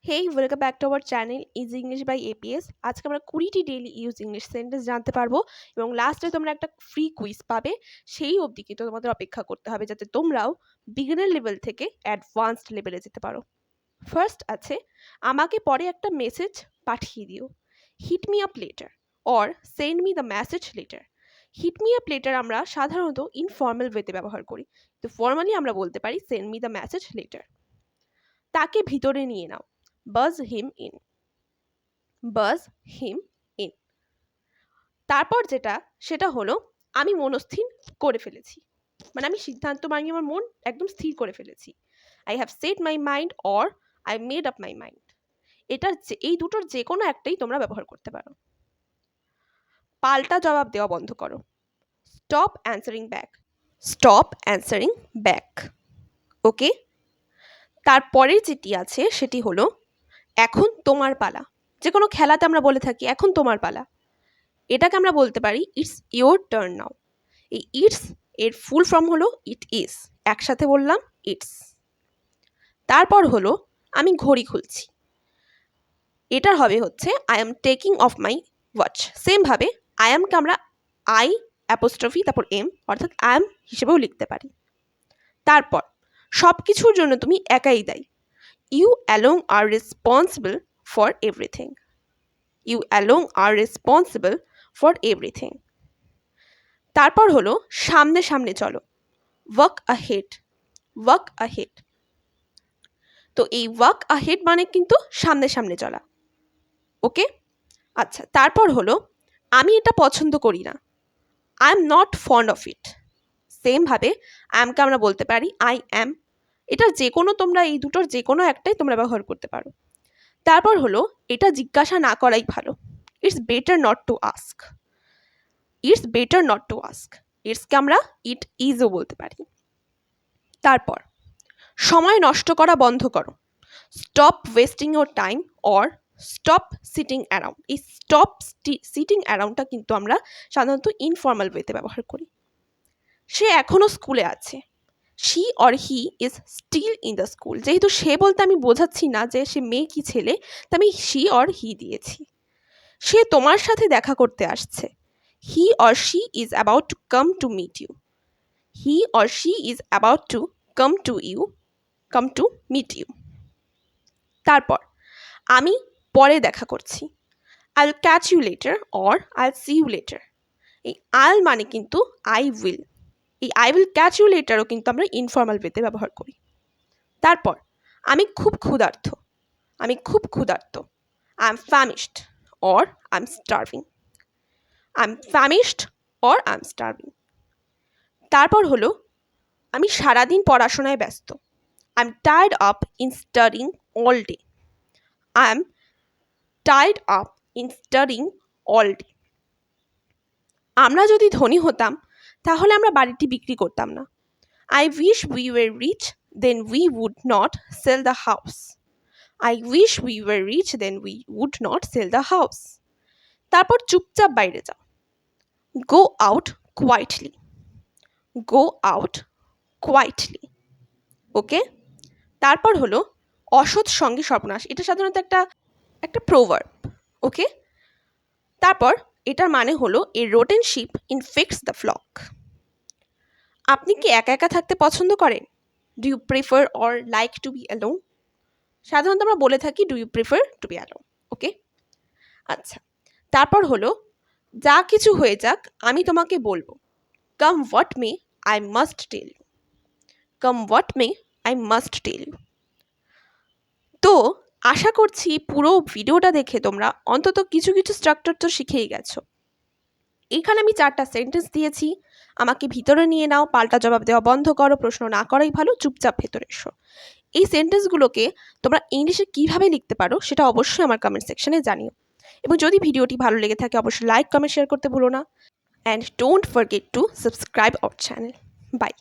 Hey welcome back to our channel is English by APS. আজকে আমরা 20টি daily use English sentence জানতে পারবো এবং লাস্টে তোমরা একটা ফ্রি কুইজ পাবে। সেই অবধি কিন্তু তোমাদের অপেক্ষা করতে হবে যাতে তোমরাও বিগিনার লেভেল থেকে অ্যাডভান্সড লেভেলে যেতে পারো। ফার্স্ট আছে, আমাকে পরে একটা মেসেজ পাঠিয়ে দিও। Hit me up later or send me the message later. Hit me up later আমরা সাধারণত ইনফর্মাল ওয়েতে ব্যবহার করি, তো ফর্মালি আমরা বলতে পারি send me the message letter. তাকে ভিতরে নিয়ে নাও, বাজ হিম ইন। বাজ হিম ইন। তারপর সেটা হলো আমি মনস্থির করে ফেলেছি, মানে আমি সিদ্ধান্ত মানে আমার মন একদম স্থির করে ফেলেছি। I have said my mind or I made up my mind. এই দুটোর যে কোনো একটাই তোমরা ব্যবহার করতে পারো। পাল্টা জবাব দেওয়া বন্ধ করো। Stop answering back. Stop answering back. Okay, তারপরের যেটি আছে সেটি হলো এখন তোমার পালা। যে কোনো খেলাতে আমরা বলে থাকি এখন তোমার পালা, এটাকে আমরা বলতে পারি ইটস ইয়োর টার্ন নাও। এই ইটস এর ফুল ফর্ম হলো ইট ইজ, একসাথে বললাম ইটস। তারপর হলো আমি ঘড়ি খুলছি, এটার হবে হচ্ছে I am taking of my watch. সেমভাবে আই এমকে আমরা আই অ্যাপোস্ট্রফি তারপর এম অর্থাৎ আই এম হিসেবেও লিখতে পারি। তারপর সব কিছুর জন্য তুমি একাই দায়ী। You along are responsible for everything. You along are responsible for everything. তারপর হলো সামনে সামনে চলো, ওয়াক আহেড। Walk ahead. তো এই ওয়াক আহেড মানে কিন্তু সামনে সামনে চলা। ওকে, আচ্ছা। তারপর হলো আমি এটা পছন্দ করি না, I am not fond of it. সেমভাবে অ্যামকে আমরা বলতে পারি আই অ্যাম। এটার যে কোনো তোমরা এই দুটোর যে কোনো একটাই তোমরা ব্যবহার করতে পারো। তারপর হলো এটা জিজ্ঞাসা না করাই ভালো, it's better not to ask. It's better not to ask. ইটসকে আমরা ইট ইজও বলতে পারি। তারপর সময় নষ্ট করা বন্ধ করো, stop wasting your time or stop sitting around. এই স্টপ সিটিং অ্যারাউন্ডটা কিন্তু আমরা সাধারণত ইনফর্মাল ওয়েতে ব্যবহার করি। সে এখনও স্কুলে আছে, she or he is still in the school. যেহেতু সে বলতে আমি বোঝাচ্ছি না যে সে মেয়ে কি ছেলে, তা আমি শি অর হি দিয়েছি। সে তোমার সাথে দেখা করতে আসছে, he or she is about to come to meet you. He or she is about to come to meet you. তারপর আমি পরে দেখা করছি, I will catch you later or I will see you later. এই I'll মানে কিন্তু I will. এই I will catch you লেটারও কিন্তু আমরা ইনফর্মাল ওয়েতে ব্যবহার করি। তারপর আমি খুব ক্ষুধার্ত, আমি খুব ক্ষুধার্ত, I am famished or I am starving. I am famished or I am starving. তারপর হলো আমি সারাদিন পড়াশোনায় ব্যস্ত, I am tired up in studying all day. I am tired up in studying all day. আমরা যদি ধনী হতাম তাহলে আমরা বাড়িটি বিক্রি করতাম না, I wish we were rich then we would not sell the house. I wish we were rich then we would not sell the house. তারপর চুপচাপ বাইরে যাও, go out quietly. Go out quietly. Okay, তারপর হলো অসৎ সঙ্গে সর্বনাশ। এটা সাধারণত একটা প্রোভার্ব। ওকে, তারপর এটার মানে হলো a rotten sheep infects the flock. আপনি কি একা একা থাকতে পছন্দ করেন? Do you prefer or like to be alone? সাধারণত আমরা বলে থাকি do you prefer to be alone. Okay, আচ্ছা। তারপর হলো যা কিছু হয়ে যাক আমি তোমাকে বলবো, come what may I must tell you. Come what may I must tell you. তো আশা করছি পুরো ভিডিওটা দেখে তোমরা অন্তত কিছু কিছু স্ট্রাকচার তো শিখেই গেছো। এইখানে আমি 4টা সেন্টেন্স দিয়েছি, আমাকে ভিতরে নিয়ে নাও, পাল্টা জবাব দেওয়া বন্ধ করো, প্রশ্ন না করাই ভালো, চুপচাপ ভেতরে এসো। এই সেন্টেন্সগুলোকে তোমরা ইংলিশে কিভাবে লিখতে পারো সেটা অবশ্যই আমার কমেন্ট সেকশনে জানিও। এবং যদি ভিডিওটি ভালো লেগে থাকে অবশ্যই লাইক কমেন্ট শেয়ার করতে ভুলো না। And don't forget to subscribe our channel. By.